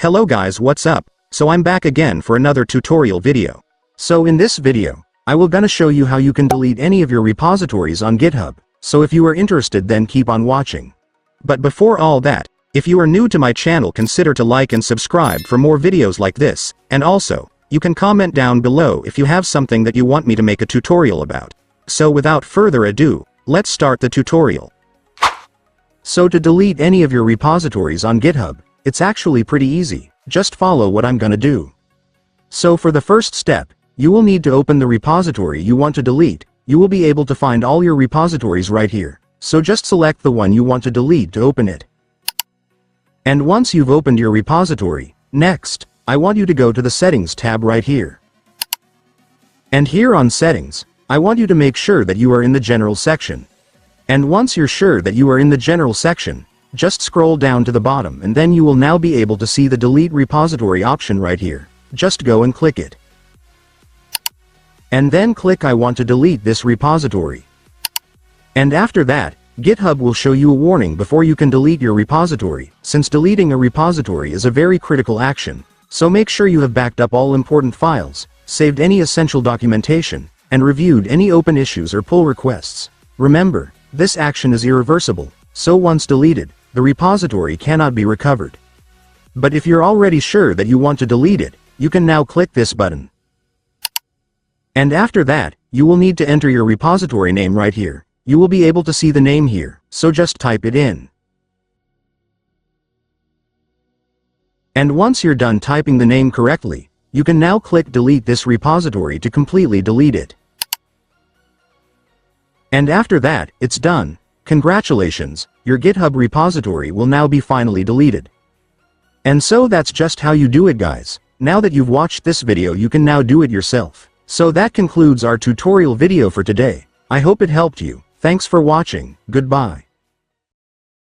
Hello guys, what's up? So I'm back again for another tutorial video. So in this video, I will gonna show you how you can delete any of your repositories on GitHub. So if you are interested, then keep on watching. But before all that, if you are new to my channel, consider to like and subscribe for more videos like this, and also, you can comment down below if you have something that you want me to make a tutorial about. So without further ado, let's start the tutorial. So to delete any of your repositories on GitHub, it's actually pretty easy. Just follow what I'm gonna do. So for the first step, you will need to open the repository you want to delete. You will be able to find all your repositories right here. So just select the one you want to delete to open it. And once you've opened your repository, next, I want you to go to the Settings tab right here. And here on Settings, I want you to make sure that you are in the General section. And once you're sure that you are in the General section, just scroll down to the bottom and then you will now be able to see the Delete Repository option right here. Just go and click it. And then click I want to delete this repository. And after that, GitHub will show you a warning before you can delete your repository, since deleting a repository is a very critical action. So make sure you have backed up all important files, saved any essential documentation, and reviewed any open issues or pull requests. Remember, this action is irreversible, so once deleted, the repository cannot be recovered. But if you're already sure that you want to delete it, you can now click this button. And after that, you will need to enter your repository name right here. You will be able to see the name here, so just type it in. And once you're done typing the name correctly, you can now click Delete this repository to completely delete it. And after that, it's done. Congratulations, your GitHub repository will now be finally deleted. And so that's just how you do it, guys. Now that you've watched this video, you can now do it yourself. So that concludes our tutorial video for today. I hope it helped you. Thanks for watching. Goodbye.